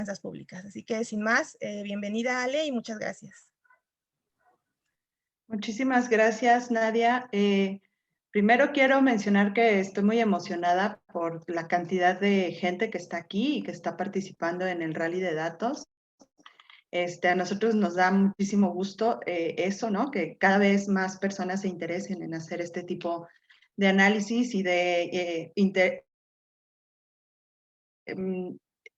finanzas públicas. Así que sin más, bienvenida Ale y muchas gracias. Muchísimas gracias, Nadia. Primero quiero mencionar que estoy muy emocionada por la cantidad de gente que está aquí y que está participando en el Rally de Datos. A nosotros nos da muchísimo gusto eso, ¿no? Que cada vez más personas se interesen en hacer este tipo de análisis y de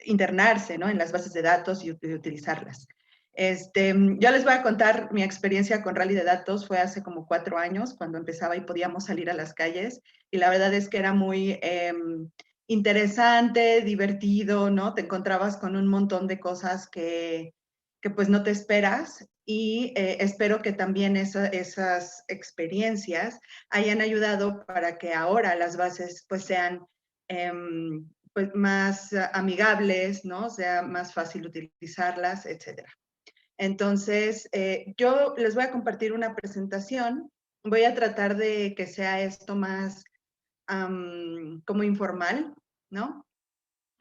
internarse, ¿no? En las bases de datos y utilizarlas. Yo les voy a contar mi experiencia con Rally de Datos. Fue hace como 4 años cuando empezaba y podíamos salir a las calles. Y la verdad es que era muy interesante, divertido, ¿no? Te encontrabas con un montón de cosas que pues no te esperas. Y espero que también esas experiencias hayan ayudado para que ahora las bases pues sean pues más amigables, ¿no? Sea más fácil utilizarlas, etcétera. Entonces, yo les voy a compartir una presentación. Voy a tratar de que sea esto más como informal, ¿no?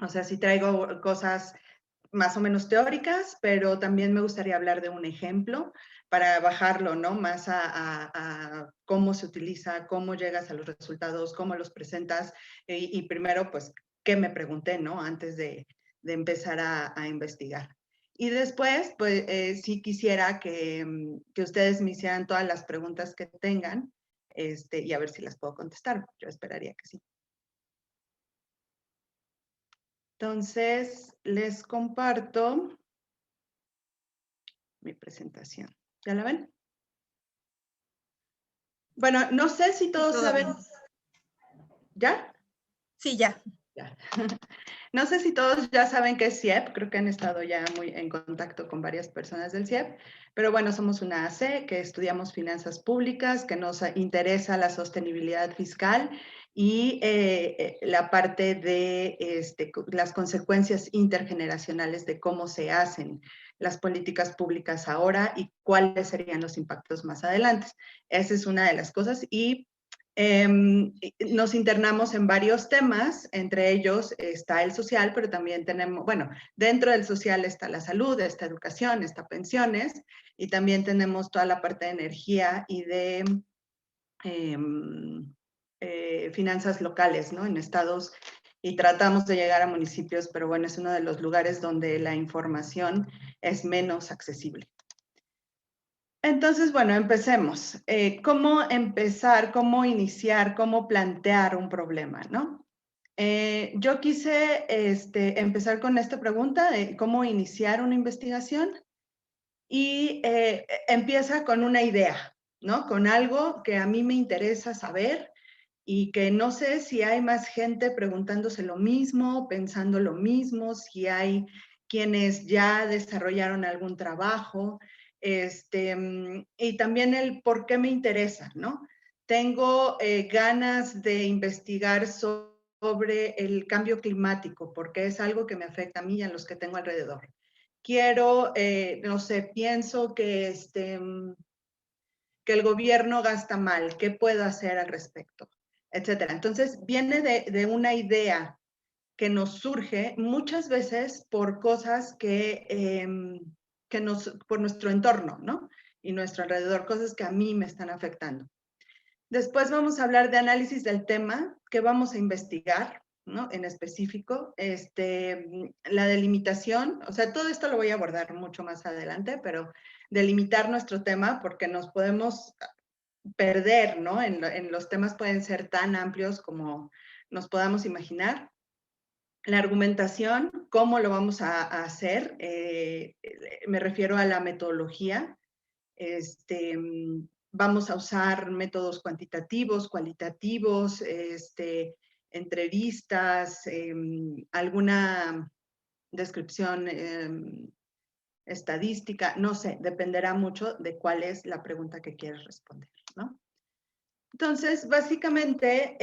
O sea, sí traigo cosas más o menos teóricas, pero también me gustaría hablar de un ejemplo para bajarlo, ¿no? Más a cómo se utiliza, cómo llegas a los resultados, cómo los presentas y primero, pues, qué me pregunté, ¿no? Antes de empezar a investigar. Y después, pues, sí quisiera que ustedes me hicieran todas las preguntas que tengan y a ver si las puedo contestar. Yo esperaría que sí. Entonces, les comparto mi presentación. ¿Ya la ven? Bueno, no sé si todos saben. ¿Ya? Sí, ya. Ya. No sé si todos ya saben qué es CIEP, creo que han estado ya muy en contacto con varias personas del CIEP, pero bueno, somos una AC que estudiamos finanzas públicas, que nos interesa la sostenibilidad fiscal y la parte de las consecuencias intergeneracionales de cómo se hacen las políticas públicas ahora y cuáles serían los impactos más adelante. Esa es una de las cosas y nos internamos en varios temas, entre ellos está el social, pero también tenemos, bueno, dentro del social está la salud, está educación, está pensiones, y también tenemos toda la parte de energía y de finanzas locales, ¿no? En estados, y tratamos de llegar a municipios, pero bueno, es uno de los lugares donde la información es menos accesible. Entonces, bueno, empecemos. ¿Cómo empezar, cómo iniciar, cómo plantear un problema, no? Yo quise empezar con esta pregunta de cómo iniciar una investigación y empieza con una idea, ¿no? Con algo que a mí me interesa saber y que no sé si hay más gente preguntándose lo mismo, pensando lo mismo, si hay quienes ya desarrollaron algún trabajo, y también el por qué me interesa, ¿no? Tengo ganas de investigar sobre el cambio climático, porque es algo que me afecta a mí y a los que tengo alrededor. Quiero, no sé, pienso que el gobierno gasta mal, ¿qué puedo hacer al respecto? Etcétera. Entonces, viene de una idea que nos surge muchas veces por cosas por nuestro entorno, ¿no? Y nuestro alrededor, cosas que a mí me están afectando. Después vamos a hablar de análisis del tema que vamos a investigar, ¿no? En específico, la delimitación, o sea, todo esto lo voy a abordar mucho más adelante, pero delimitar nuestro tema porque nos podemos perder, ¿no? En los temas pueden ser tan amplios como nos podamos imaginar. La argumentación, ¿cómo lo vamos a hacer? Me refiero a la metodología. Vamos a usar métodos cuantitativos, cualitativos, entrevistas, alguna descripción estadística, no sé, dependerá mucho de cuál es la pregunta que quieres responder, ¿no? Entonces, básicamente,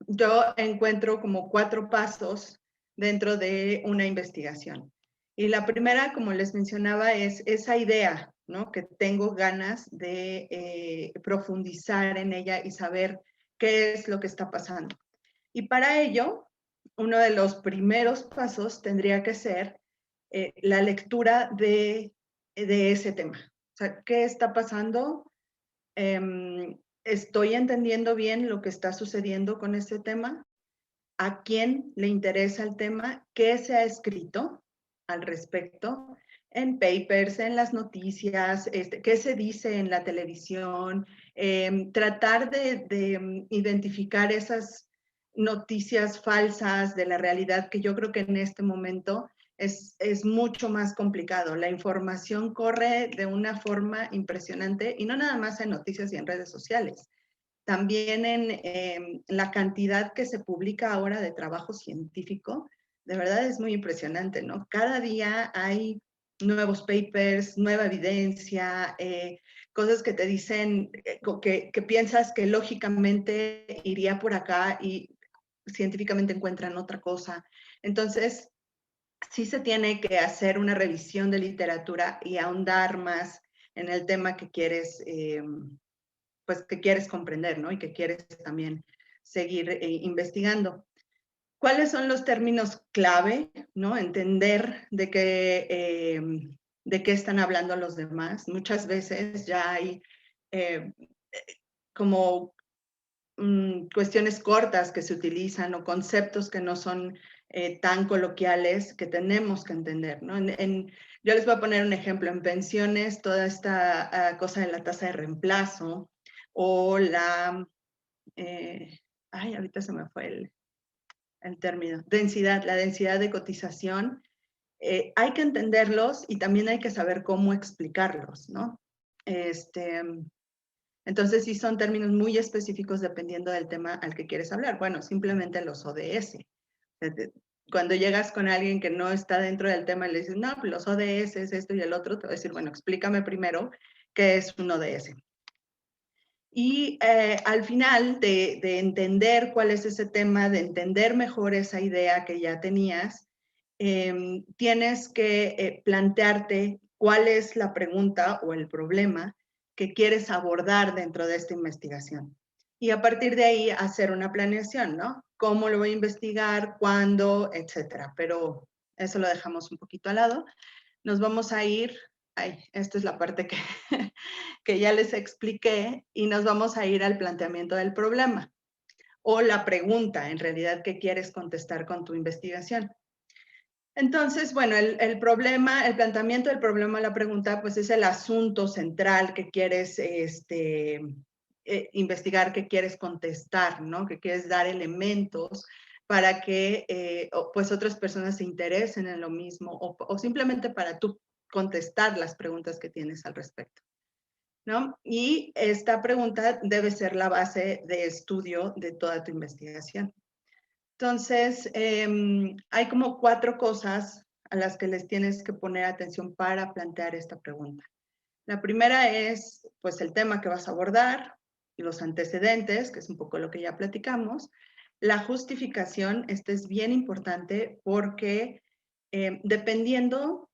yo encuentro como 4 pasos dentro de una investigación. Y la primera, como les mencionaba, es esa idea, ¿no? Que tengo ganas de profundizar en ella y saber qué es lo que está pasando. Y para ello, uno de los primeros pasos tendría que ser la lectura de ese tema. O sea, ¿qué está pasando? ¿Estoy entendiendo bien lo que está sucediendo con este tema? ¿A quién le interesa el tema? ¿Qué se ha escrito al respecto? En papers, en las noticias, qué se dice en la televisión, tratar de identificar esas noticias falsas de la realidad, que yo creo que en este momento es mucho más complicado. La información corre de una forma impresionante y no nada más en noticias y en redes sociales. También en la cantidad que se publica ahora de trabajo científico, de verdad es muy impresionante, ¿no? Cada día hay nuevos papers, nueva evidencia, cosas que te dicen, que piensas que lógicamente iría por acá y científicamente encuentran otra cosa. Entonces, sí se tiene que hacer una revisión de literatura y ahondar más en el tema que quieres pues que quieres comprender, ¿no? Y que quieres también seguir investigando. ¿Cuáles son los términos clave, ¿no? Entender de qué están hablando los demás. Muchas veces ya hay como cuestiones cortas que se utilizan o conceptos que no son tan coloquiales que tenemos que entender, ¿no? Yo les voy a poner un ejemplo. En pensiones, toda esta cosa de la tasa de reemplazo o ahorita se me fue el término, la densidad de cotización, hay que entenderlos y también hay que saber cómo explicarlos, ¿no? Entonces, sí son términos muy específicos dependiendo del tema al que quieres hablar. Bueno, simplemente los ODS. Cuando llegas con alguien que no está dentro del tema y le dices, no, pues los ODS es esto y el otro, te va a decir, bueno, explícame primero qué es un ODS. Y al final de entender cuál es ese tema, de entender mejor esa idea que ya tenías, tienes que plantearte cuál es la pregunta o el problema que quieres abordar dentro de esta investigación. Y a partir de ahí hacer una planeación, ¿no? ¿Cómo lo voy a investigar? ¿Cuándo? Etcétera. Pero eso lo dejamos un poquito al lado. Nos vamos a ir, esta es la parte que ya les expliqué, y nos vamos a ir al planteamiento del problema o la pregunta en realidad que quieres contestar con tu investigación. Entonces, bueno, el problema, el planteamiento del problema, la pregunta, pues es el asunto central que quieres investigar, que quieres contestar, ¿no? Que quieres dar elementos para que pues otras personas se interesen en lo mismo o simplemente para tú contestar las preguntas que tienes al respecto, ¿no? Y esta pregunta debe ser la base de estudio de toda tu investigación. Entonces, hay como 4 cosas a las que les tienes que poner atención para plantear esta pregunta. La primera es, pues, el tema que vas a abordar, los antecedentes, que es un poco lo que ya platicamos. La justificación, este es bien importante porque dependiendo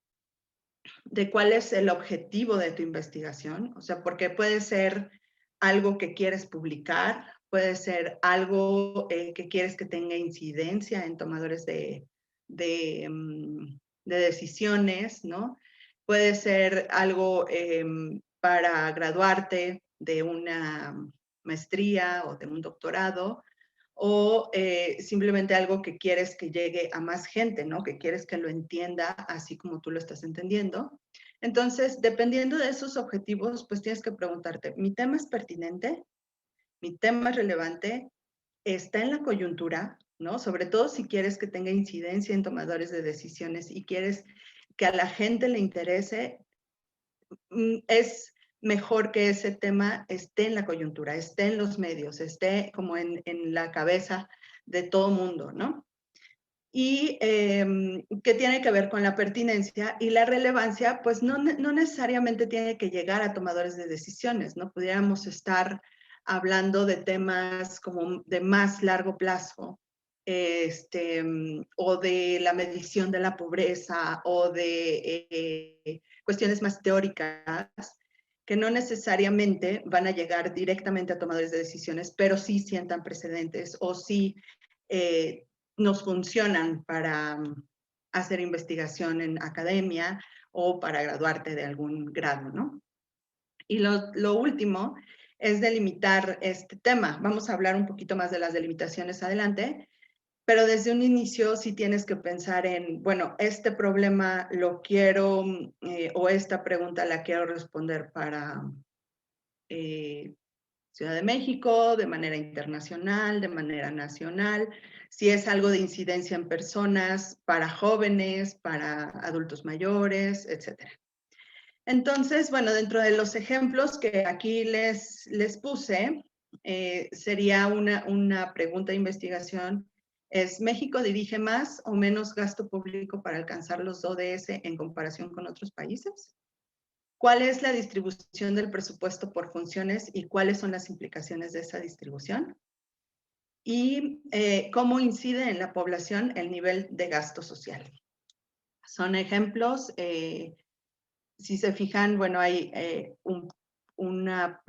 de cuál es el objetivo de tu investigación, o sea, porque puede ser algo que quieres publicar, puede ser algo que quieres que tenga incidencia en tomadores de decisiones, ¿no? Puede ser algo para graduarte de una maestría o de un doctorado, o simplemente algo que quieres que llegue a más gente, ¿no? Que quieres que lo entienda así como tú lo estás entendiendo. Entonces, dependiendo de esos objetivos, pues tienes que preguntarte, ¿mi tema es pertinente? ¿Mi tema es relevante? ¿Está en la coyuntura? ¿No? Sobre todo si quieres que tenga incidencia en tomadores de decisiones y quieres que a la gente le interese, es mejor que ese tema esté en la coyuntura, esté en los medios, esté como en la cabeza de todo mundo, ¿no? Y que tiene que ver con la pertinencia y la relevancia, pues no necesariamente tiene que llegar a tomadores de decisiones, ¿no? Pudiéramos estar hablando de temas como de más largo plazo, o de la medición de la pobreza, o de cuestiones más teóricas, que no necesariamente van a llegar directamente a tomadores de decisiones, pero sí sientan precedentes o sí nos funcionan para hacer investigación en academia o para graduarte de algún grado, ¿no? Y lo último es delimitar este tema. Vamos a hablar un poquito más de las delimitaciones adelante, pero desde un inicio sí tienes que pensar en, bueno, este problema lo quiero o esta pregunta la quiero responder para Ciudad de México, de manera internacional, de manera nacional, si es algo de incidencia en personas, para jóvenes, para adultos mayores, etc. Entonces, bueno, dentro de los ejemplos que aquí les puse, sería una pregunta de investigación. ¿Es México dirige más o menos gasto público para alcanzar los ODS en comparación con otros países? ¿Cuál es la distribución del presupuesto por funciones y cuáles son las implicaciones de esa distribución? Y cómo incide en la población el nivel de gasto social. Son ejemplos. Si se fijan, bueno, hay una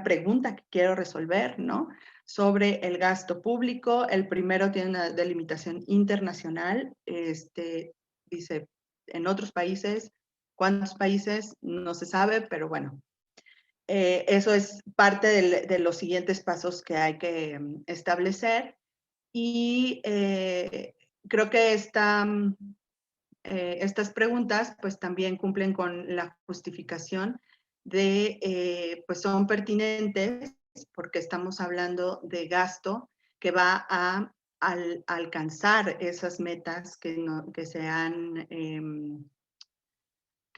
pregunta que quiero resolver, ¿no? Sobre el gasto público. El primero tiene una delimitación internacional. Dice, en otros países, ¿cuántos países? No se sabe, pero bueno. Eso es parte de los siguientes pasos que hay que establecer. Y creo que estas preguntas pues también cumplen con la justificación de, pues son pertinentes porque estamos hablando de gasto que va a alcanzar esas metas que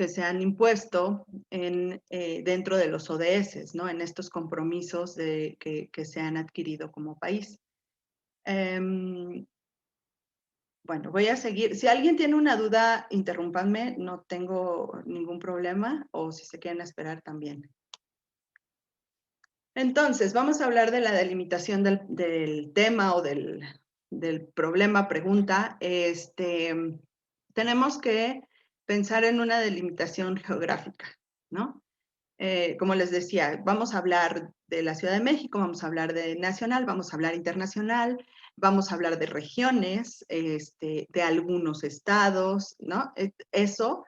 se han impuesto dentro de los ODS, ¿no? En estos compromisos que se han adquirido como país. Bueno, voy a seguir. Si alguien tiene una duda, interrúmpanme, no tengo ningún problema, o si se quieren esperar también. Entonces, vamos a hablar de la delimitación del tema o del problema, pregunta. Tenemos que pensar en una delimitación geográfica, ¿no? Como les decía, vamos a hablar de la Ciudad de México, vamos a hablar de nacional, vamos a hablar internacional, vamos a hablar de regiones, de algunos estados, ¿no? Eso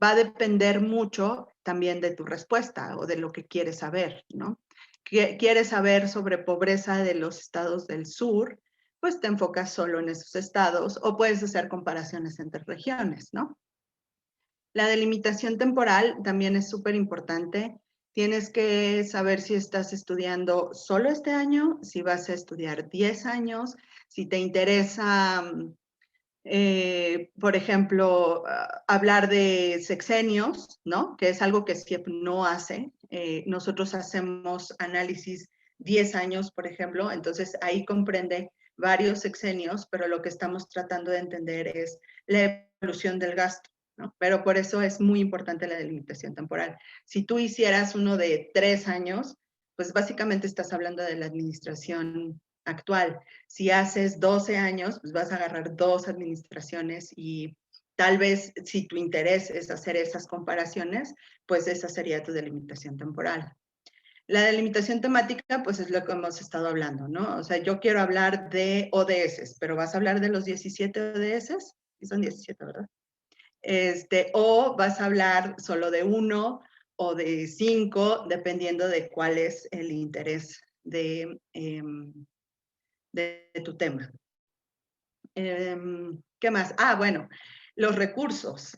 va a depender mucho también de tu respuesta o de lo que quieres saber, ¿no? ¿Quieres saber sobre pobreza de los estados del sur? Pues te enfocas solo en esos estados o puedes hacer comparaciones entre regiones, ¿no? La delimitación temporal también es súper importante. Tienes que saber si estás estudiando solo este año, si vas a estudiar 10 años, si te interesa, por ejemplo, hablar de sexenios, ¿no? Que es algo que SIEP no hace. Nosotros hacemos análisis 10 años, por ejemplo, entonces ahí comprende varios sexenios, pero lo que estamos tratando de entender es la evolución del gasto, ¿no? Pero por eso es muy importante la delimitación temporal. Si tú hicieras uno de 3 años, pues básicamente estás hablando de la administración actual. Si haces 12 años, pues vas a agarrar 2 administraciones y tal vez si tu interés es hacer esas comparaciones, pues esa sería tu delimitación temporal. La delimitación temática, pues es lo que hemos estado hablando, ¿no? O sea, yo quiero hablar de ODS, pero vas a hablar de los 17 ODS, y son 17, ¿verdad? O vas a hablar solo de uno o de 5, dependiendo de cuál es el interés de tu tema. ¿Qué más? Bueno, los recursos.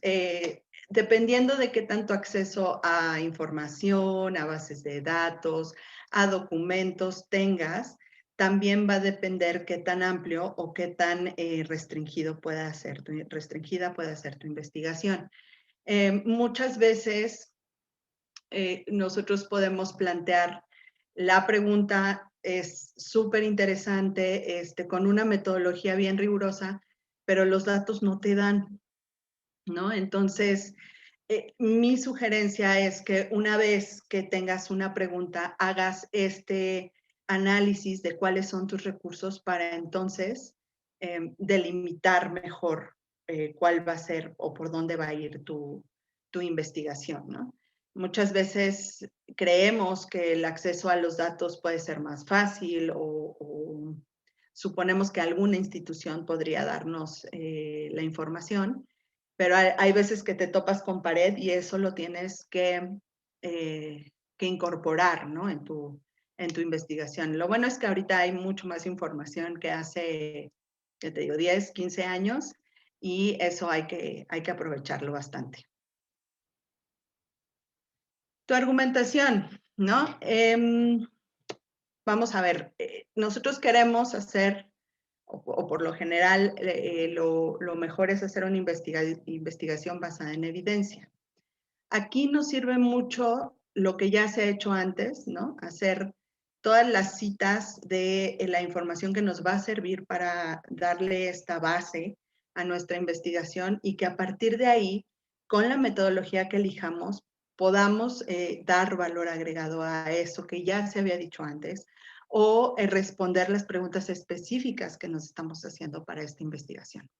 Dependiendo de qué tanto acceso a información, a bases de datos, a documentos tengas, también va a depender qué tan amplio o qué tan restringida pueda ser tu investigación. Muchas veces nosotros podemos plantear la pregunta, es súper interesante, con una metodología bien rigurosa, pero los datos no te dan, ¿no? Entonces, mi sugerencia es que una vez que tengas una pregunta, hagas este análisis de cuáles son tus recursos para entonces delimitar mejor cuál va a ser o por dónde va a ir tu investigación, ¿no? Muchas veces creemos que el acceso a los datos puede ser más fácil o suponemos que alguna institución podría darnos la información, pero hay veces que te topas con pared y eso lo tienes que incorporar, ¿no? en tu investigación. Lo bueno es que ahorita hay mucho más información que hace, ya te digo, 10, 15 años y eso hay que aprovecharlo bastante. Tu argumentación, ¿no? Vamos a ver, nosotros queremos hacer, o por lo general, lo mejor es hacer una investigación basada en evidencia. Aquí nos sirve mucho lo que ya se ha hecho antes, ¿no? Hacer todas las citas de la información que nos va a servir para darle esta base a nuestra investigación y que a partir de ahí, con la metodología que elijamos, podamos dar valor agregado a eso que ya se había dicho antes o responder las preguntas específicas que nos estamos haciendo para esta investigación.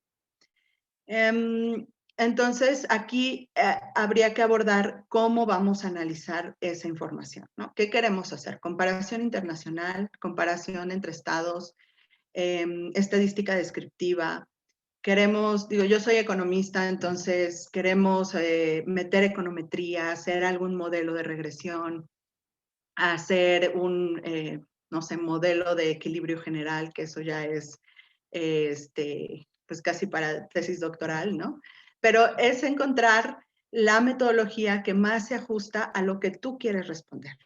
Entonces, aquí habría que abordar cómo vamos a analizar esa información, ¿no? ¿Qué queremos hacer? Comparación internacional, comparación entre estados, estadística descriptiva. Queremos, digo, yo soy economista, entonces queremos meter econometría, hacer algún modelo de regresión, hacer un, no sé, modelo de equilibrio general, que eso ya es, pues casi para tesis doctoral, ¿no? Pero es encontrar la metodología que más se ajusta a lo que tú quieres responder.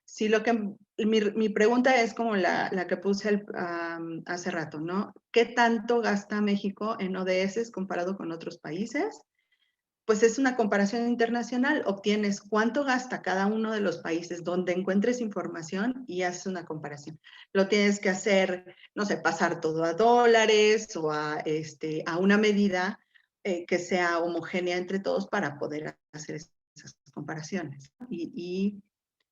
Si lo que, mi pregunta es como la que puse hace rato, ¿no? ¿Qué tanto gasta México en ODS comparado con otros países? Pues es una comparación internacional, obtienes cuánto gasta cada uno de los países donde encuentres información y haces una comparación. Lo tienes que hacer, no sé, pasar todo a dólares o a una medida que sea homogénea entre todos para poder hacer esas comparaciones. Y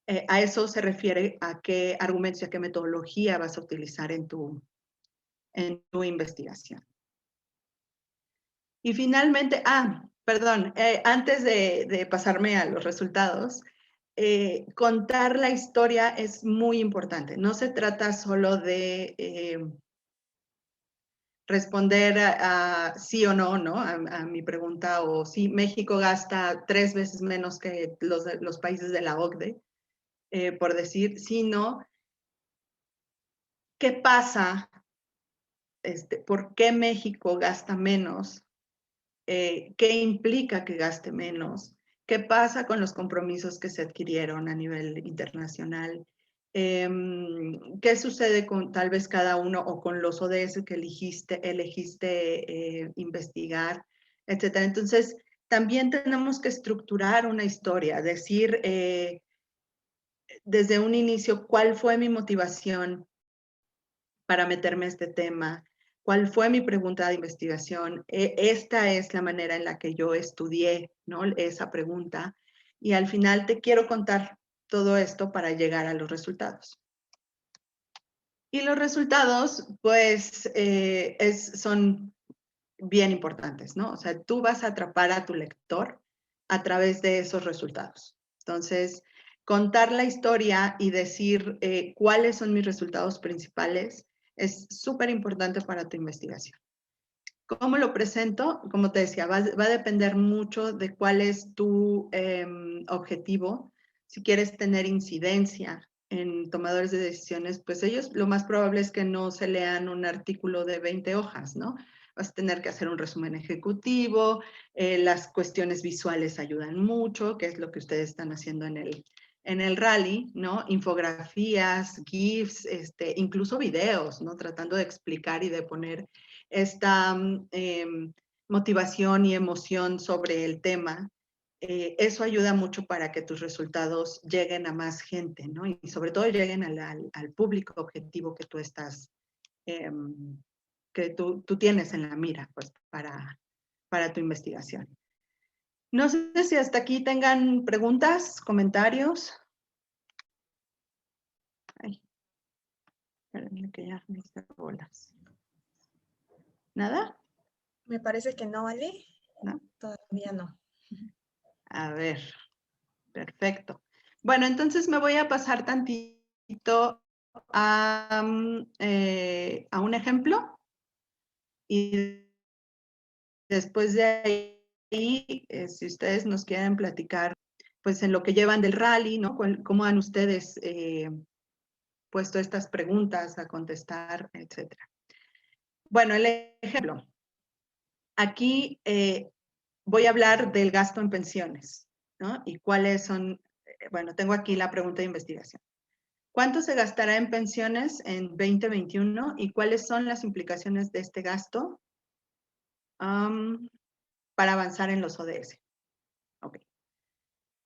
a eso se refiere a qué argumentos y a qué metodología vas a utilizar en tu investigación. Y finalmente, perdón, antes de pasarme a los resultados, contar la historia es muy importante. No se trata solo de responder a sí o no, ¿no? A mi pregunta, o sí, México gasta 3 veces menos que los países de la OCDE, por decir, sino qué pasa, por qué México gasta menos, qué implica que gaste menos, qué pasa con los compromisos que se adquirieron a nivel internacional, qué sucede con tal vez cada uno o con los ODS que elegiste investigar, etcétera. Entonces, también tenemos que estructurar una historia, decir desde un inicio cuál fue mi motivación para meterme a este tema, cuál fue mi pregunta de investigación. Esta es la manera en la que yo estudié, ¿no? Esa pregunta. Y al final te quiero contar todo esto para llegar a los resultados. Y los resultados, pues, son bien importantes, ¿no? O sea, tú vas a atrapar a tu lector a través de esos resultados. Entonces, contar la historia y decir cuáles son mis resultados principales es súper importante para tu investigación. ¿Cómo lo presento? Como te decía, va a depender mucho de cuál es tu objetivo. Si quieres tener incidencia en tomadores de decisiones, pues ellos lo más probable es que no se lean un artículo de 20 hojas, ¿no? Vas a tener que hacer un resumen ejecutivo, las cuestiones visuales ayudan mucho, que es lo que ustedes están haciendo en el rally, ¿no? Infografías, GIFs, incluso videos, ¿no? Tratando de explicar y de poner esta motivación y emoción sobre el tema. Eso ayuda mucho para que tus resultados lleguen a más gente, ¿no? Y sobre todo lleguen al público objetivo que tú estás, que tú tienes en la mira, pues, para tu investigación. No sé si hasta aquí tengan preguntas, comentarios. Ay, espérenme que ya me hice bolas. ¿Nada? Me parece que no, Ale. ¿No? Todavía no. A ver. Perfecto. Bueno, entonces me voy a pasar tantito a un ejemplo y después de ahí, si ustedes nos quieren platicar, pues en lo que llevan del rally, ¿no? ¿Cómo han ustedes puesto estas preguntas a contestar, etcétera? Bueno, el ejemplo. Aquí voy a hablar del gasto en pensiones, ¿no? Y cuáles son, bueno, tengo aquí la pregunta de investigación. ¿Cuánto se gastará en pensiones en 2021 y cuáles son las implicaciones de este gasto para avanzar en los ODS? Ok.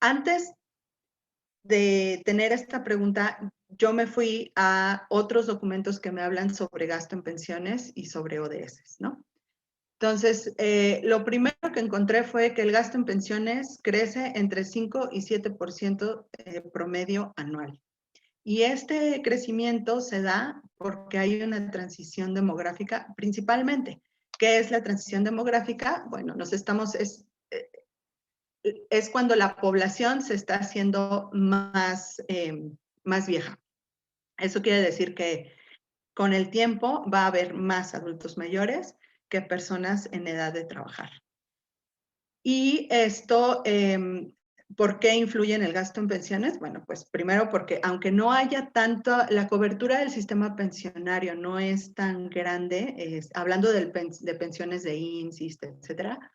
Antes de tener esta pregunta, yo me fui a otros documentos que me hablan sobre gasto en pensiones y sobre ODS, ¿no? Entonces, lo primero que encontré fue que el gasto en pensiones crece entre 5 y 7% promedio anual. Y este crecimiento se da porque hay una transición demográfica principalmente. ¿Qué es la transición demográfica? Bueno, es cuando la población se está haciendo más vieja. Eso quiere decir que con el tiempo va a haber más adultos mayores que personas en edad de trabajar. Y esto, ¿por qué influye en el gasto en pensiones? Bueno, pues primero porque aunque no haya tanto, la cobertura del sistema pensionario no es tan grande, hablando de pensiones de INSS, etcétera,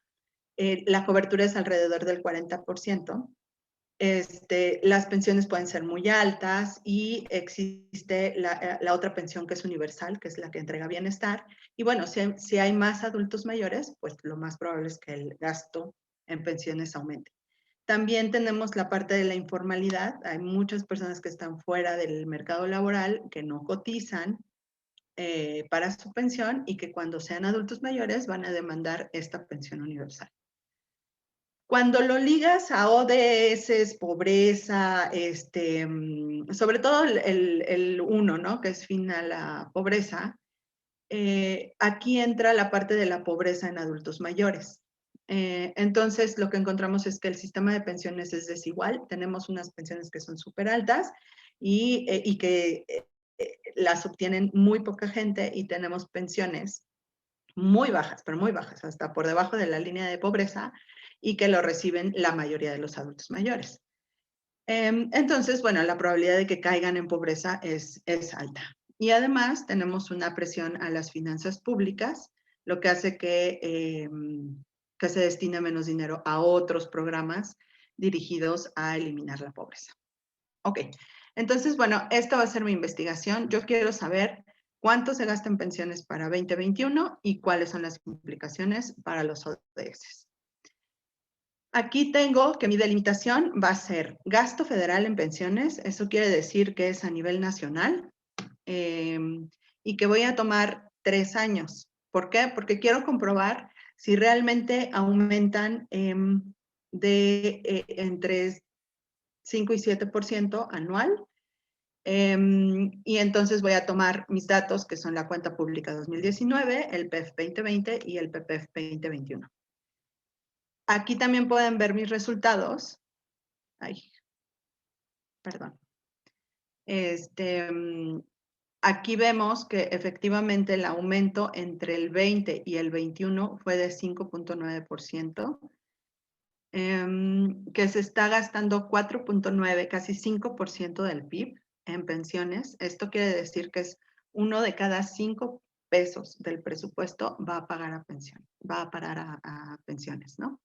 la cobertura es alrededor del 40%. Las pensiones pueden ser muy altas y existe la otra pensión que es universal, que es la que entrega bienestar. Y bueno, si hay más adultos mayores, pues lo más probable es que el gasto en pensiones aumente. También tenemos la parte de la informalidad. Hay muchas personas que están fuera del mercado laboral, que no cotizan para su pensión y que cuando sean adultos mayores van a demandar esta pensión universal. Cuando lo ligas a ODS, pobreza, sobre todo el 1, ¿no? Que es fin a la pobreza, aquí entra la parte de la pobreza en adultos mayores. Entonces, lo que encontramos es que el sistema de pensiones es desigual. Tenemos unas pensiones que son súper altas y que las obtienen muy poca gente y tenemos pensiones muy bajas, pero muy bajas, hasta por debajo de la línea de pobreza y que lo reciben la mayoría de los adultos mayores. Entonces, bueno, la probabilidad de que caigan en pobreza es alta. Y además tenemos una presión a las finanzas públicas, lo que hace que se destine menos dinero a otros programas dirigidos a eliminar la pobreza. Ok, entonces, bueno, esta va a ser mi investigación. Yo quiero saber cuánto se gasta en pensiones para 2021 y cuáles son las implicaciones para los ODS. Aquí tengo que mi delimitación va a ser gasto federal en pensiones. Eso quiere decir que es a nivel nacional y que voy a tomar 3 años. ¿Por qué? Porque quiero comprobar si realmente aumentan entre 5 y 7% anual. Y entonces voy a tomar mis datos, que son la cuenta pública 2019, el PEF 2020 y el PPF 2021. Aquí también pueden ver mis resultados. Ay, perdón. Aquí vemos que efectivamente el aumento entre el 20 y el 21 fue de 5.9%, que se está gastando 4.9, casi 5% del PIB en pensiones. Esto quiere decir que es 1 de cada 5 pesos del presupuesto va a pagar a pensión, va a parar a pensiones, ¿no?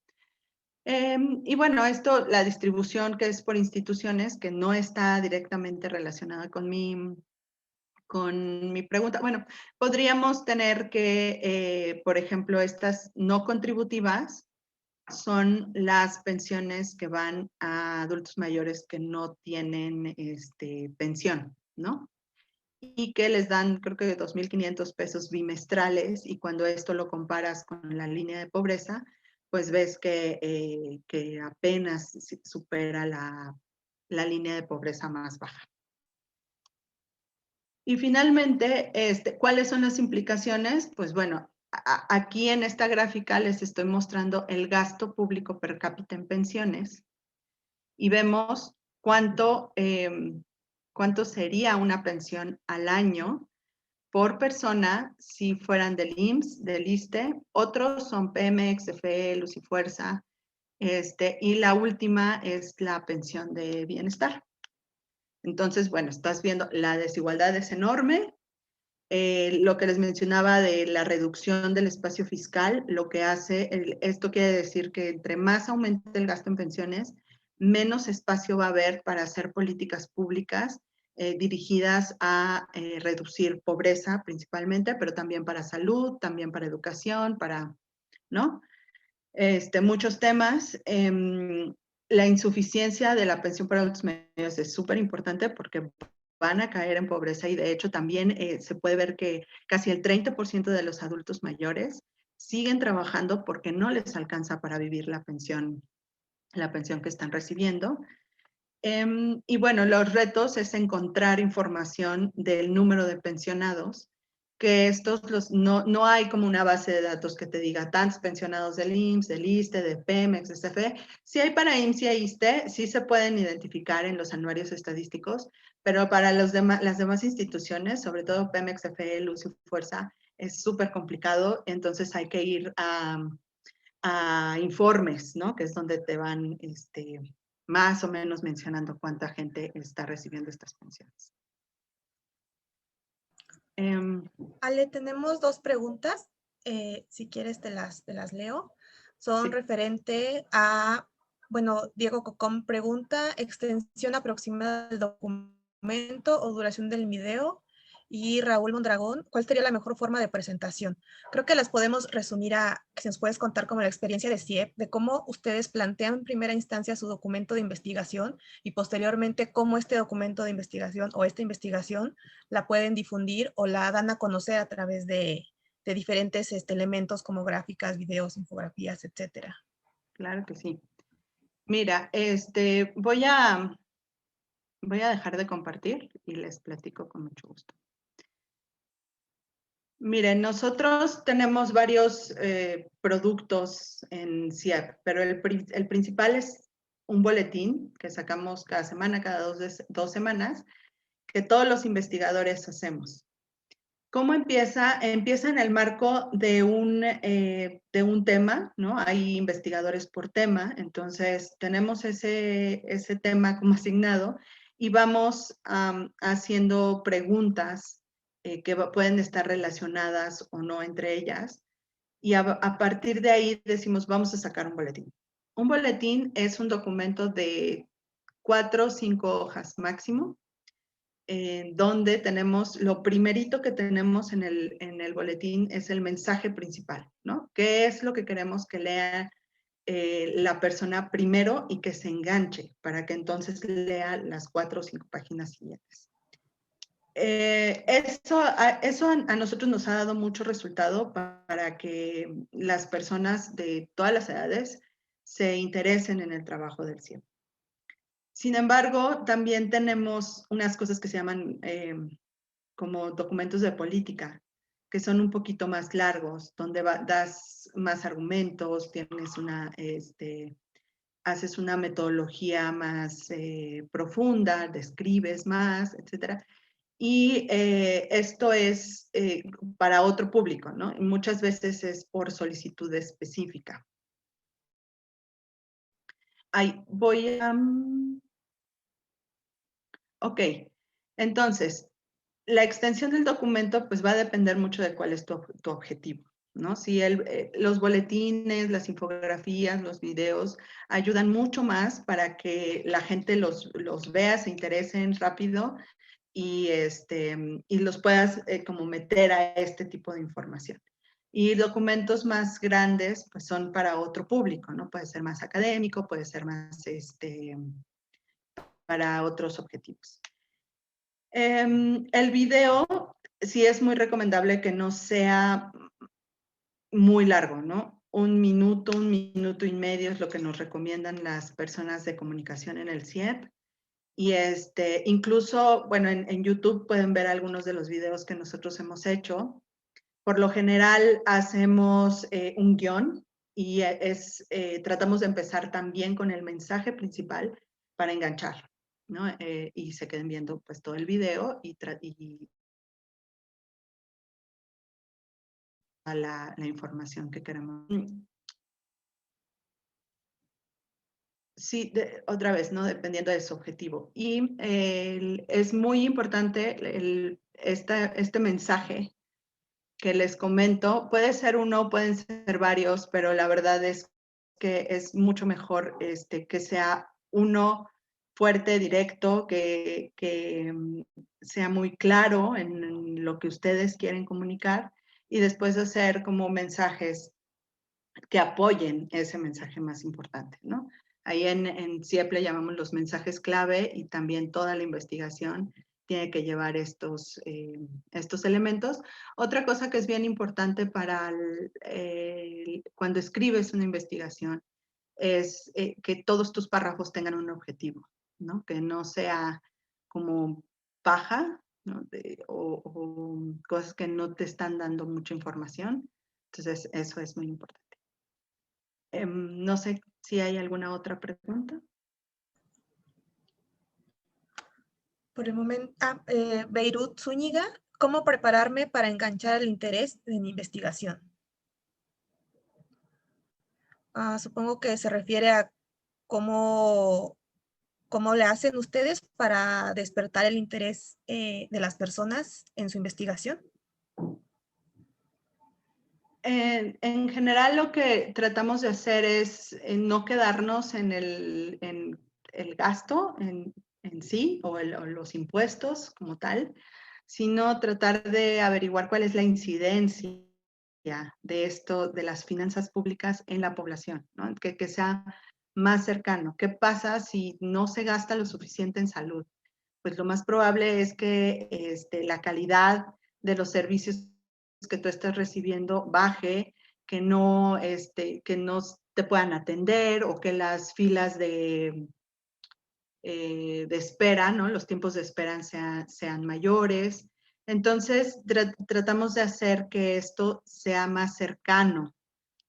Y bueno, esto, la distribución que es por instituciones, que no está directamente relacionada con mi pregunta. Bueno, podríamos tener que, por ejemplo, estas no contributivas son las pensiones que van a adultos mayores que no tienen pensión, ¿no? Y que les dan, creo que 2.500 pesos bimestrales, y cuando esto lo comparas con la línea de pobreza, pues ves que apenas supera la línea de pobreza más baja. Y finalmente, ¿cuáles son las implicaciones? Pues bueno, aquí en esta gráfica les estoy mostrando el gasto público per cápita en pensiones. y vemos cuánto sería una pensión al año por persona si fueran del IMSS, del ISSSTE, otros son Pemex, CFE, Luz y Fuerza, y la última es la pensión de bienestar. Entonces, bueno, estás viendo, la desigualdad es enorme. Lo que les mencionaba de la reducción del espacio fiscal, lo que hace, esto quiere decir que entre más aumente el gasto en pensiones, menos espacio va a haber para hacer políticas públicas dirigidas a reducir pobreza principalmente, pero también para salud, también para educación, para, ¿no? Muchos temas. La insuficiencia de la pensión para adultos mayores es súper importante porque van a caer en pobreza y de hecho también se puede ver que casi el 30% de los adultos mayores siguen trabajando porque no les alcanza para vivir la pensión que están recibiendo. Y bueno, los retos es encontrar información del número de pensionados, que no hay como una base de datos que te diga tantos pensionados del IMSS, del ISSSTE, de Pemex, de CFE. Sí hay para IMSS y ISSSTE, sí se pueden identificar en los anuarios estadísticos, pero para las demás instituciones, sobre todo Pemex, CFE, Luz y Fuerza, es súper complicado, entonces hay que ir a informes, ¿no? Que es donde te van más o menos mencionando cuánta gente está recibiendo estas pensiones. Ale, tenemos 2 preguntas. Si quieres te las leo. Son sí. referente a, bueno, Diego Cocón pregunta, extensión aproximada del documento o duración del video. Y Raúl Mondragón, ¿cuál sería la mejor forma de presentación? Creo que las podemos resumir a, que si nos puedes contar como la experiencia de CIEP, de cómo ustedes plantean en primera instancia su documento de investigación y posteriormente cómo este documento de investigación o esta investigación la pueden difundir o la dan a conocer a través de diferentes elementos como gráficas, videos, infografías, etcétera. Claro que sí. Mira, voy a dejar de compartir y les platico con mucho gusto. Miren, nosotros tenemos varios productos en CIEP, pero el principal es un boletín que sacamos cada semana, cada 2 semanas, que todos los investigadores hacemos. ¿Cómo empieza? Empieza en el marco de un tema, ¿no? Hay investigadores por tema, entonces tenemos ese tema como asignado y vamos haciendo preguntas que pueden estar relacionadas o no entre ellas, y a partir de ahí decimos, vamos a sacar un boletín. Un boletín es un documento de 4 o 5 hojas máximo, donde tenemos, lo primerito que tenemos en el boletín es el mensaje principal, ¿no? ¿Qué es lo que queremos que lea la persona primero y que se enganche para que entonces lea las 4 o 5 páginas siguientes? Eso a nosotros nos ha dado mucho resultado para que las personas de todas las edades se interesen en el trabajo del CIEP. Sin embargo, también tenemos unas cosas que se llaman como documentos de política, que son un poquito más largos, donde das más argumentos, haces una metodología más profunda, describes más, etcétera. Y esto es para otro público, ¿no? Y muchas veces es por solicitud específica. Voy a... Ok, entonces, la extensión del documento pues va a depender mucho de cuál es tu objetivo, ¿no? Si los boletines, las infografías, los videos ayudan mucho más para que la gente los vea, se interesen rápido y los puedas como meter a este tipo de información. Y documentos más grandes pues son para otro público, ¿no? Puede ser más académico, puede ser más para otros objetivos. El video sí es muy recomendable que no sea muy largo, ¿no? 1 minuto, 1 minuto y medio es lo que nos recomiendan las personas de comunicación en el CIEP. Y incluso, bueno, en YouTube pueden ver algunos de los videos que nosotros hemos hecho. Por lo general hacemos un guión y tratamos de empezar también con el mensaje principal para enganchar, ¿no? Y se queden viendo pues todo el video y la información que queremos. Sí, otra vez, ¿no? Dependiendo de su objetivo. Y es muy importante este mensaje que les comento. Puede ser uno, pueden ser varios, pero la verdad es que es mucho mejor que sea uno fuerte, directo, que sea muy claro en lo que ustedes quieren comunicar y después hacer como mensajes que apoyen ese mensaje más importante, ¿no? Ahí en CIEP le llamamos los mensajes clave y también toda la investigación tiene que llevar estos elementos. Otra cosa que es bien importante para cuando escribes una investigación es que todos tus párrafos tengan un objetivo, ¿no? Que no sea como paja, ¿no? O cosas que no te están dando mucha información. Entonces, eso es muy importante. No sé si hay alguna otra pregunta. Por el momento, Beirut Zúñiga, ¿cómo prepararme para enganchar el interés de mi investigación? Supongo que se refiere a cómo le hacen ustedes para despertar el interés de las personas en su investigación. En general, lo que tratamos de hacer es no quedarnos en el gasto en sí o los impuestos como tal, sino tratar de averiguar cuál es la incidencia de esto, de las finanzas públicas en la población, ¿no? Que sea más cercano. ¿Qué pasa si no se gasta lo suficiente en salud? Pues lo más probable es que la calidad de los servicios que tú estás recibiendo baje, que no te puedan atender o que las filas de espera, ¿no? Los tiempos de espera sean mayores. Entonces, tratamos de hacer que esto sea más cercano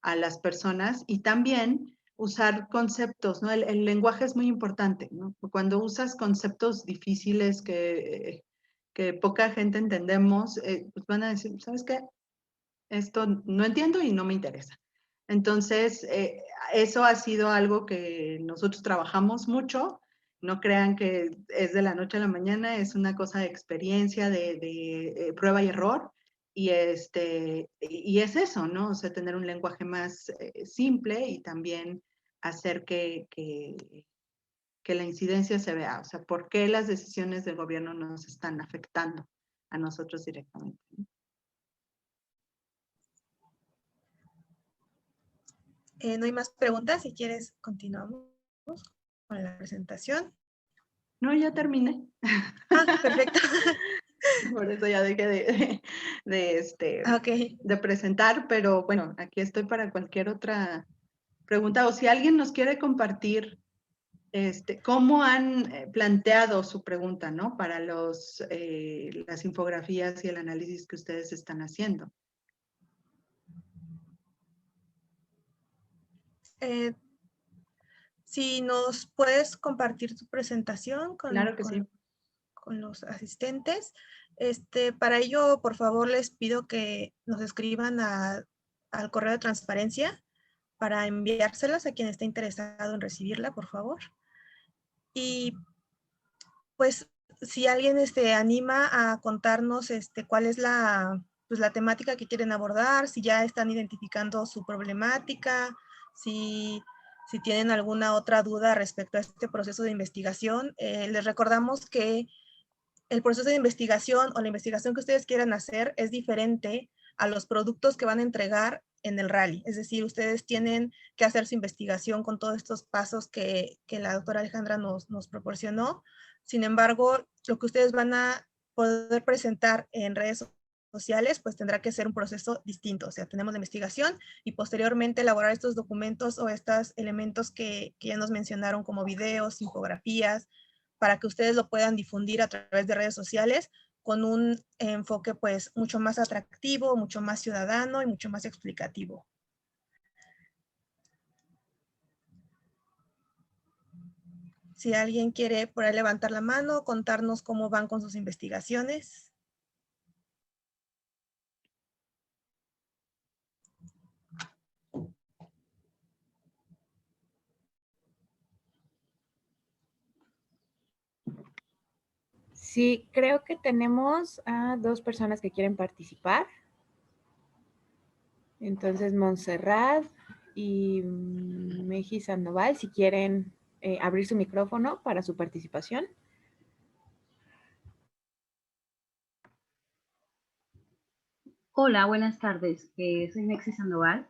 a las personas y también usar conceptos, ¿no? El lenguaje es muy importante, ¿no? Cuando usas conceptos difíciles que poca gente entendemos, pues van a decir, ¿sabes qué? Esto no entiendo y no me interesa. Entonces, eso ha sido algo que nosotros trabajamos mucho. No crean que es de la noche a la mañana, es una cosa de experiencia, de prueba y error. Y es eso, ¿no? O sea, tener un lenguaje más simple y también hacer que la incidencia se vea. O sea, ¿por qué las decisiones del gobierno nos están afectando a nosotros directamente? No hay más preguntas. Si quieres, continuamos con la presentación. No, ya terminé. Perfecto. Por eso ya dejé Okay. de presentar, pero bueno, aquí estoy para cualquier otra pregunta. O si alguien nos quiere compartir cómo han planteado su pregunta, ¿no? Para las infografías y el análisis que ustedes están haciendo. Si nos puedes compartir tu presentación Claro que sí. con los asistentes. Para ello, por favor, les pido que nos escriban al correo de transparencia para enviárselas a quien esté interesado en recibirla, por favor. Y pues, si alguien anima a contarnos cuál es pues, la temática que quieren abordar, si ya están identificando su problemática, si tienen alguna otra duda respecto a este proceso de investigación, les recordamos que el proceso de investigación o la investigación que ustedes quieran hacer es diferente a los productos que van a entregar en el rally. Es decir, ustedes tienen que hacer su investigación con todos estos pasos que la doctora Alejandra nos proporcionó. Sin embargo, lo que ustedes van a poder presentar en redes sociales, pues tendrá que ser un proceso distinto. O sea, tenemos la investigación y posteriormente elaborar estos documentos o estos elementos que ya nos mencionaron como videos, infografías, para que ustedes lo puedan difundir a través de redes sociales con un enfoque pues mucho más atractivo, mucho más ciudadano y mucho más explicativo. Si alguien quiere por ahí levantar la mano, contarnos cómo van con sus investigaciones. Sí, creo que tenemos a 2 personas que quieren participar. Entonces, Montserrat y Meji Sandoval, si quieren abrir su micrófono para su participación. Hola, buenas tardes. Soy Mexi Sandoval.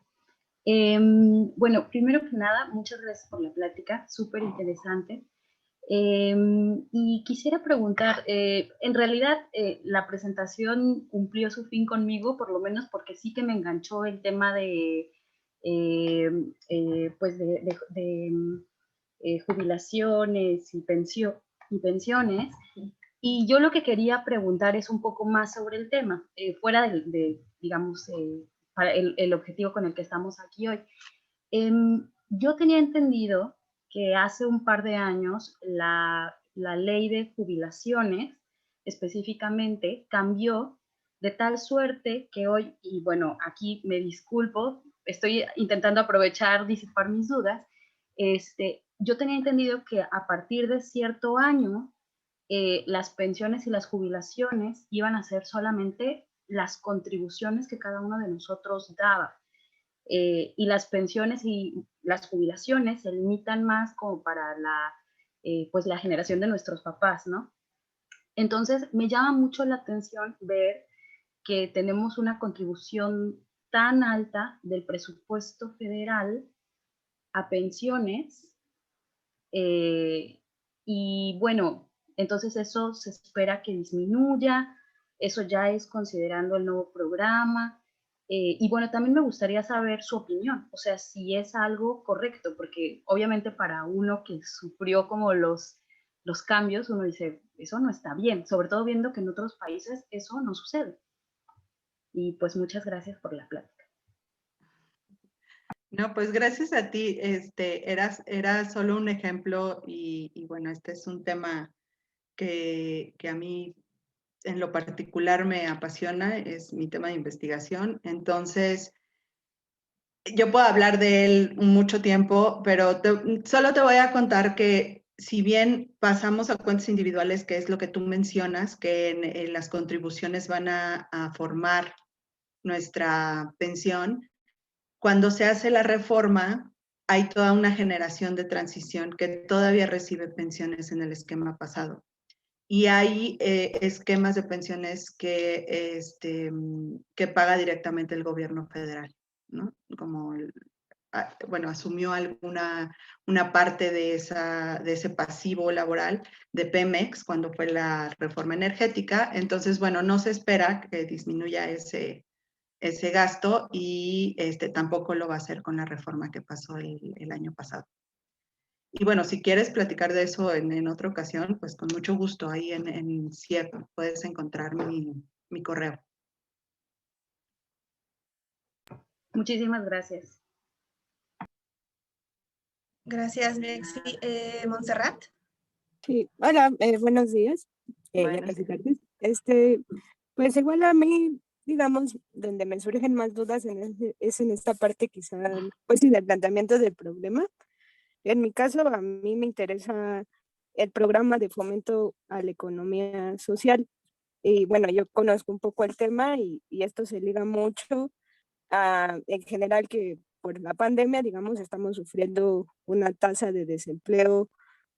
Bueno, primero que nada, muchas gracias por la plática, súper interesante. Y quisiera preguntar, en realidad la presentación cumplió su fin conmigo, por lo menos porque sí que me enganchó el tema de, pues de jubilaciones y pensiones. Y yo lo que quería preguntar es un poco más sobre el tema, fuera digamos, para el objetivo con el que estamos aquí hoy. Yo tenía entendido que hace un par de años la ley de jubilaciones específicamente cambió de tal suerte que hoy, y bueno, aquí me disculpo, estoy intentando aprovechar, disipar mis dudas, yo tenía entendido que a partir de cierto año las pensiones y las jubilaciones iban a ser solamente las contribuciones que cada uno de nosotros daba. Y las pensiones y las jubilaciones se limitan más como para pues la generación de nuestros papás, ¿no? Entonces, me llama mucho la atención ver que tenemos una contribución tan alta del presupuesto federal a pensiones, y bueno, entonces eso se espera que disminuya, eso ya es considerando el nuevo programa. Y bueno, también me gustaría saber su opinión, o sea, si es algo correcto, porque obviamente para uno que sufrió como los cambios, uno dice, eso no está bien, sobre todo viendo que en otros países eso no sucede. Y pues muchas gracias por la plática. No, pues gracias a ti, era solo un ejemplo y bueno, este es un tema que a mí en lo particular me apasiona, es mi tema de investigación. Entonces, yo puedo hablar de él mucho tiempo, pero solo te voy a contar que si bien pasamos a cuentas individuales, que es lo que tú mencionas, que en las contribuciones van a formar nuestra pensión, cuando se hace la reforma, hay toda una generación de transición que todavía recibe pensiones en el esquema pasado. Y hay esquemas de pensiones que paga directamente el gobierno federal, ¿no? Como, bueno, asumió una parte de ese pasivo laboral de Pemex cuando fue la reforma energética. Entonces, bueno, no se espera que disminuya ese gasto y tampoco lo va a hacer con la reforma que pasó el año pasado. Y bueno, si quieres platicar de eso en otra ocasión, pues con mucho gusto. Ahí en CIEP puedes encontrar mi correo. Muchísimas gracias. Gracias, Mexi. Montserrat. Sí, hola, buenos días. Buenos Ya casi días. tardes. Pues igual a mí, digamos, donde me surgen más dudas es en esta parte quizá, pues sí, del planteamiento del problema. En mi caso, a mí me interesa el programa de fomento a la economía social. Y bueno, yo conozco un poco el tema y esto se liga mucho a, en general, que por la pandemia, digamos, estamos sufriendo una tasa de desempleo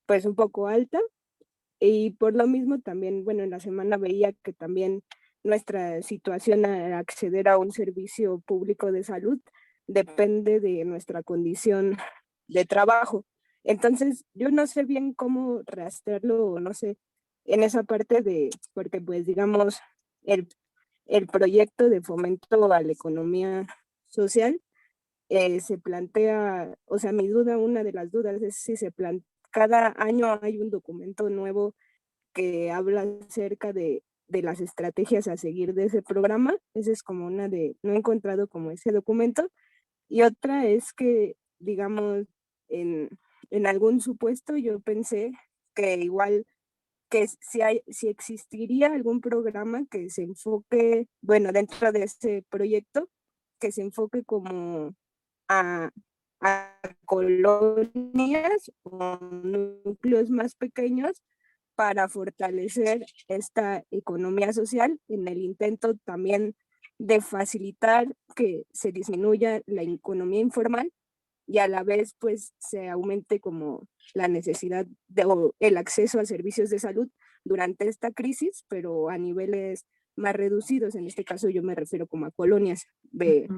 pues un poco alta. Y por lo mismo también, bueno, en la semana veía que también nuestra situación a acceder a un servicio público de salud depende de nuestra condición de trabajo. Entonces, yo no sé bien cómo rastrearlo, o no sé, en esa parte de, porque pues digamos, el, el proyecto de fomento a la economía social se plantea, o sea, mi duda, una de las dudas es si cada año hay un documento nuevo que habla acerca de las estrategias a seguir de ese programa. Esa es como una de, no he encontrado como ese documento. Y otra es que, digamos, en en algún supuesto yo pensé que igual que si existiría algún programa que se enfoque, bueno, dentro de este proyecto, que se enfoque como a, a colonias o núcleos más pequeños para fortalecer esta economía social en el intento también de facilitar que se disminuya la economía informal y a la vez pues se aumente como la necesidad o el acceso a servicios de salud durante esta crisis, pero a niveles más reducidos. En este caso yo me refiero como a colonias de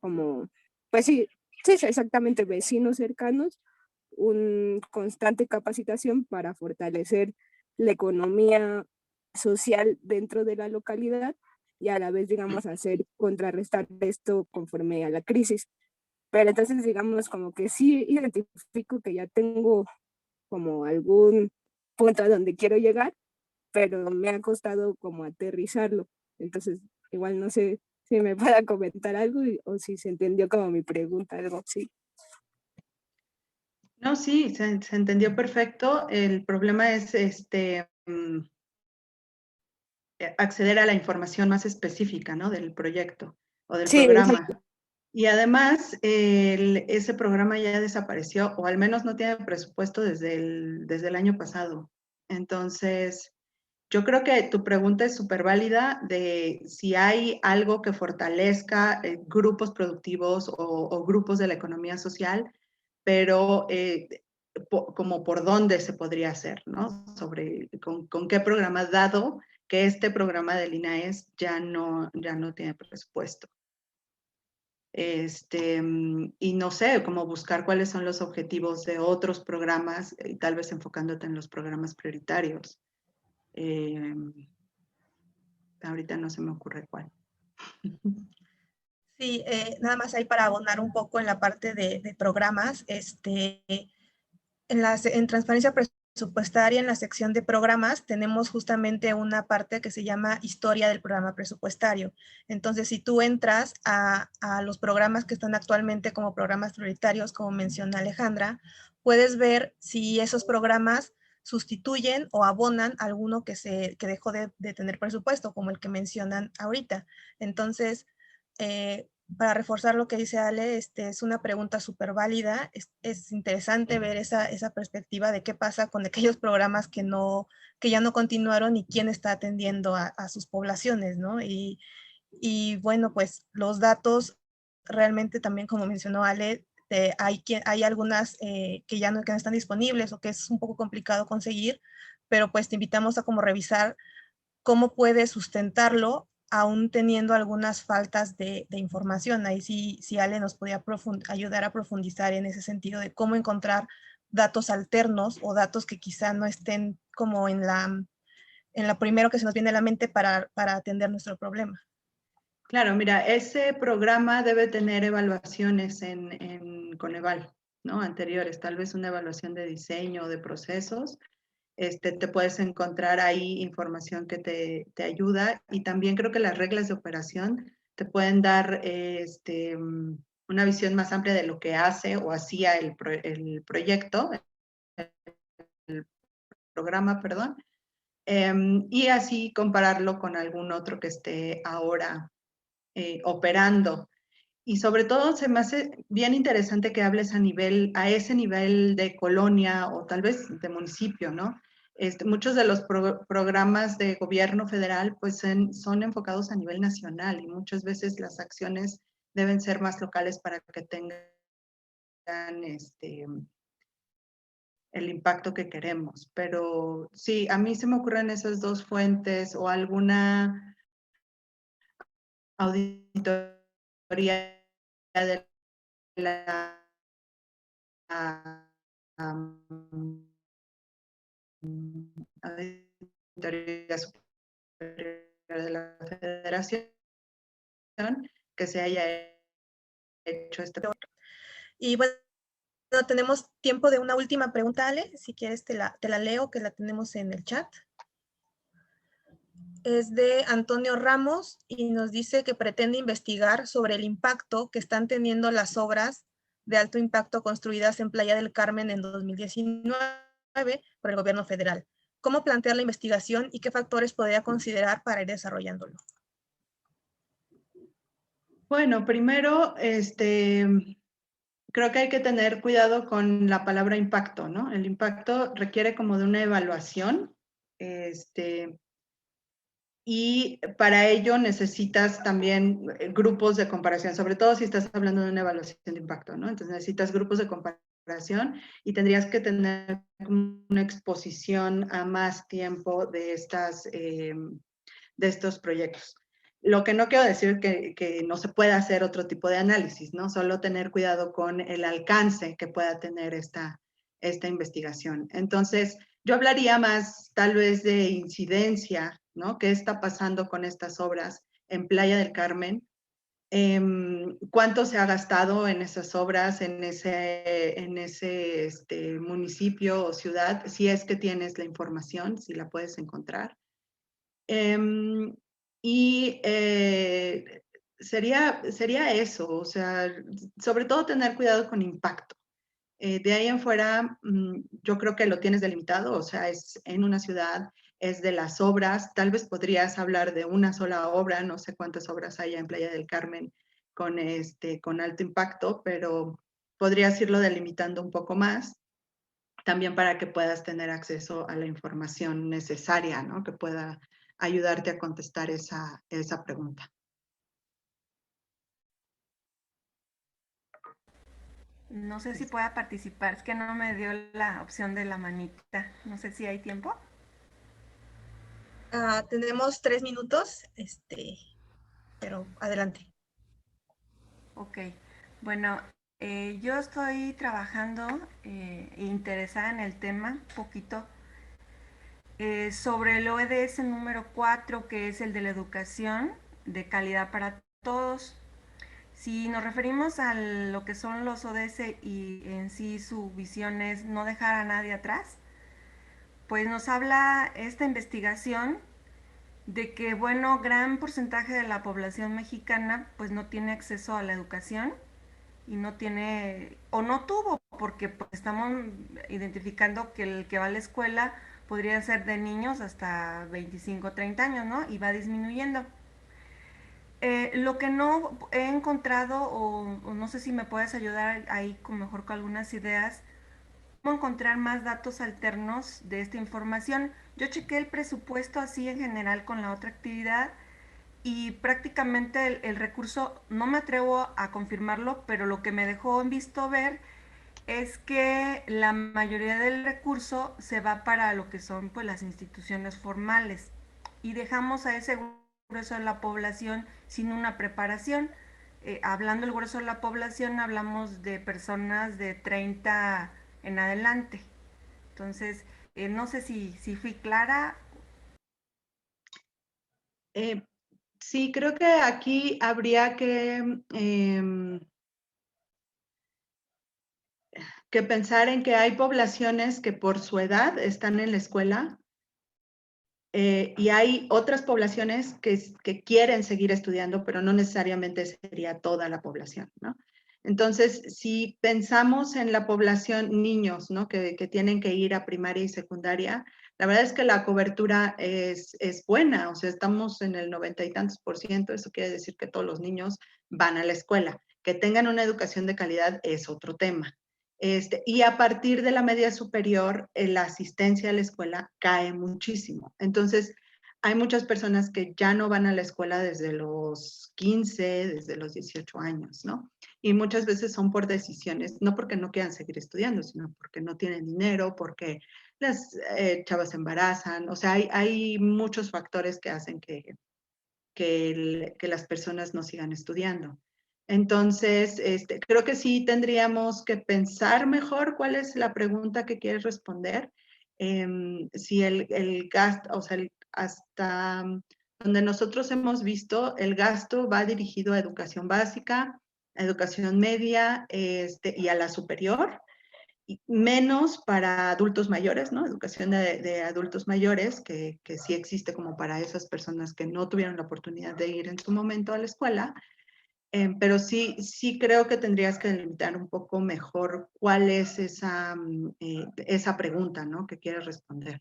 como, pues sí, exactamente, vecinos cercanos, un constante capacitación para fortalecer la economía social dentro de la localidad y a la vez, digamos, hacer contrarrestar esto conforme a la crisis. Pero entonces, digamos, como que sí identifico que ya tengo como algún punto a donde quiero llegar, pero me ha costado como aterrizarlo. Entonces, igual no sé si me pueda comentar algo o si se entendió como mi pregunta, algo así. No, sí, se entendió perfecto. El problema es acceder a la información más específica, ¿no? Del proyecto o del Sí, programa. exacto. Y además, ese programa ya desapareció, o al menos no tiene presupuesto desde el año pasado. Entonces, yo creo que tu pregunta es súper válida de si hay algo que fortalezca grupos productivos o grupos de la economía social, pero como por dónde se podría hacer, ¿no? Con qué programa, dado que este programa del INAES ya no tiene presupuesto. Y no sé, cómo buscar cuáles son los objetivos de otros programas y tal vez enfocándote en los programas prioritarios. Ahorita no se me ocurre cuál. Sí, nada más ahí para abonar un poco en la parte de programas, en transparencia presupuestaria, en la sección de programas, tenemos justamente una parte que se llama historia del programa presupuestario. Entonces, si tú entras a los programas que están actualmente como programas prioritarios, como menciona Alejandra, puedes ver si esos programas sustituyen o abonan alguno que dejó de tener presupuesto, como el que mencionan ahorita. Entonces, para reforzar lo que dice Ale, es una pregunta súper válida. Es interesante ver esa perspectiva de qué pasa con aquellos programas que ya no continuaron y quién está atendiendo a sus poblaciones, ¿no? Y bueno, pues los datos realmente también, como mencionó Ale, hay algunas que ya no están disponibles o que es un poco complicado conseguir, pero pues te invitamos a como revisar cómo puede sustentarlo aún teniendo algunas faltas de información. Ahí sí Ale nos podía ayudar a profundizar en ese sentido de cómo encontrar datos alternos o datos que quizá no estén como en la primero que se nos viene a la mente para atender nuestro problema. Claro, mira, ese programa debe tener evaluaciones en Coneval, ¿no? Anteriores, tal vez una evaluación de diseño o de procesos. Te puedes encontrar ahí información que te ayuda, y también creo que las reglas de operación te pueden dar una visión más amplia de lo que hace o hacía el proyecto, el programa, perdón, y así compararlo con algún otro que esté ahora operando. Y sobre todo se me hace bien interesante que hables a ese nivel de colonia o tal vez de municipio, ¿no? Muchos de los programas de gobierno federal pues son enfocados a nivel nacional, y muchas veces las acciones deben ser más locales para que tengan el impacto que queremos. Pero sí, a mí se me ocurren esas dos fuentes o alguna auditoría de la Auditoría Superior de la Federación que se haya hecho este. Y bueno, tenemos tiempo de una última pregunta, Ale. Si quieres te la leo, que la tenemos en el chat. Es de Antonio Ramos y nos dice que pretende investigar sobre el impacto que están teniendo las obras de alto impacto construidas en Playa del Carmen en 2019 por el gobierno federal. ¿Cómo plantear la investigación y qué factores podría considerar para ir desarrollándolo? Bueno, primero, creo que hay que tener cuidado con la palabra impacto, ¿no? El impacto requiere como de una evaluación, y para ello necesitas también grupos de comparación, sobre todo si estás hablando de una evaluación de impacto, ¿no? Entonces necesitas grupos de comparación y tendrías que tener una exposición a más tiempo de estos proyectos. Lo que no quiero decir que no se pueda hacer otro tipo de análisis, ¿no? Solo tener cuidado con el alcance que pueda tener esta investigación. Entonces, yo hablaría más tal vez de incidencia, ¿no? ¿Qué está pasando con estas obras en Playa del Carmen? ¿Cuánto se ha gastado en esas obras, en ese municipio o ciudad? Si es que tienes la información, si la puedes encontrar. Y sería eso, o sea, sobre todo tener cuidado con impacto. De ahí en fuera, yo creo que lo tienes delimitado, o sea, es en una ciudad, es de las obras, tal vez podrías hablar de una sola obra, no sé cuántas obras haya en Playa del Carmen con alto impacto, pero podrías irlo delimitando un poco más, también para que puedas tener acceso a la información necesaria, ¿no? Que pueda ayudarte a contestar esa pregunta. No sé si pueda participar, es que no me dio la opción de la manita. No sé si hay tiempo. Tenemos 3 minutos, pero adelante. Ok, bueno, yo estoy trabajando e interesada en el tema poquito sobre el ODS número 4, que es el de la educación de calidad para todos. Si nos referimos a lo que son los ODS y en sí su visión es no dejar a nadie atrás, pues nos habla esta investigación de que, bueno, gran porcentaje de la población mexicana pues no tiene acceso a la educación y no tiene, o no tuvo, porque pues, estamos identificando que el que va a la escuela podría ser de niños hasta 25, 30 años, ¿no? Y va disminuyendo. Lo que no he encontrado, o no sé si me puedes ayudar ahí con mejor con algunas ideas, cómo encontrar más datos alternos de esta información. Yo chequé el presupuesto así en general con la otra actividad y prácticamente el recurso, no me atrevo a confirmarlo, pero lo que me dejó en visto ver es que la mayoría del recurso se va para lo que son pues las instituciones formales y dejamos a ese grueso de la población sin una preparación. Hablando del grueso de la población, hablamos de personas de 30 en adelante. Entonces, no sé si fui clara. Sí, creo que aquí habría que pensar en que hay poblaciones que por su edad están en la escuela, y hay otras poblaciones que quieren seguir estudiando, pero no necesariamente sería toda la población, ¿no? Entonces, si pensamos en la población niños, ¿no? Que tienen que ir a primaria y secundaria, la verdad es que la cobertura es buena, o sea, estamos en el 90 y tantos %, eso quiere decir que todos los niños van a la escuela. Que tengan una educación de calidad es otro tema. Y a partir de la media superior, la asistencia a la escuela cae muchísimo. Entonces, hay muchas personas que ya no van a la escuela desde los 15, desde los 18 años, ¿no? Y muchas veces son por decisiones, no porque no quieran seguir estudiando, sino porque no tienen dinero, porque las chavas se embarazan. O sea, hay muchos factores que hacen que las personas no sigan estudiando. Entonces, creo que sí tendríamos que pensar mejor cuál es la pregunta que quieres responder. Si el gasto, o sea, hasta donde nosotros hemos visto, el gasto va dirigido a educación básica, a educación media y a la superior, y menos para adultos mayores, ¿no? Educación de adultos mayores, que sí existe como para esas personas que no tuvieron la oportunidad de ir en su momento a la escuela. Pero sí creo que tendrías que delimitar un poco mejor cuál es esa pregunta, ¿no?, que quieres responder.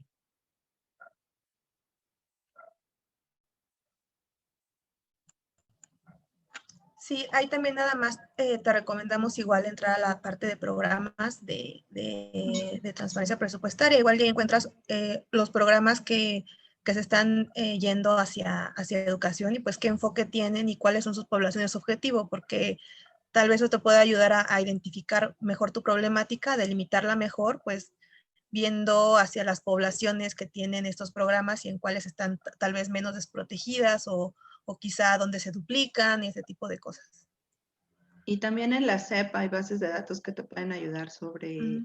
Sí, ahí también nada más te recomendamos igual entrar a la parte de programas de transparencia presupuestaria. Igual ya encuentras los programas que se están yendo hacia educación y pues qué enfoque tienen y cuáles son sus poblaciones objetivo, porque tal vez eso te pueda ayudar a identificar mejor tu problemática, delimitarla mejor, pues viendo hacia las poblaciones que tienen estos programas y en cuáles están tal vez menos desprotegidas o quizá donde se duplican y ese tipo de cosas. Y también en la SEP hay bases de datos que te pueden ayudar sobre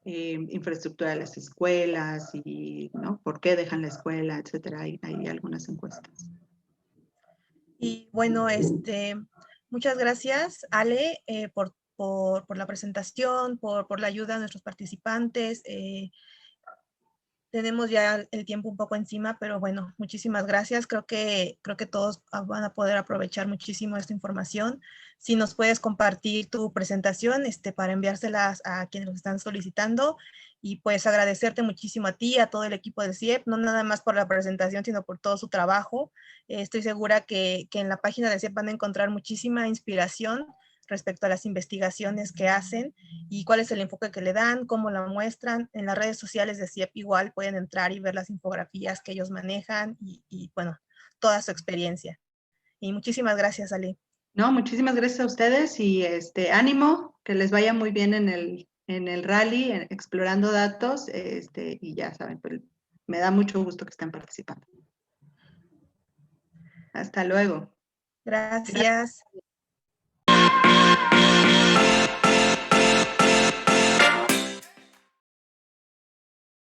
infraestructura de las escuelas y, ¿no?, por qué dejan la escuela, etcétera. Hay algunas encuestas. Y bueno, muchas gracias, Ale, por la presentación, por la ayuda a nuestros participantes. Tenemos ya el tiempo un poco encima, pero bueno, muchísimas gracias. Creo que todos van a poder aprovechar muchísimo esta información. Si nos puedes compartir tu presentación para enviárselas a quienes los están solicitando, y pues agradecerte muchísimo a ti, a todo el equipo del CIEP, no nada más por la presentación, sino por todo su trabajo. Estoy segura que en la página del CIEP van a encontrar muchísima inspiración respecto a las investigaciones que hacen y cuál es el enfoque que le dan, cómo la muestran. En las redes sociales de CIEP igual pueden entrar y ver las infografías que ellos manejan y bueno, toda su experiencia. Y muchísimas gracias, Ale. No, muchísimas gracias a ustedes y ánimo, que les vaya muy bien en el rally, explorando datos, y ya saben, pues, me da mucho gusto que estén participando. Hasta luego. Gracias.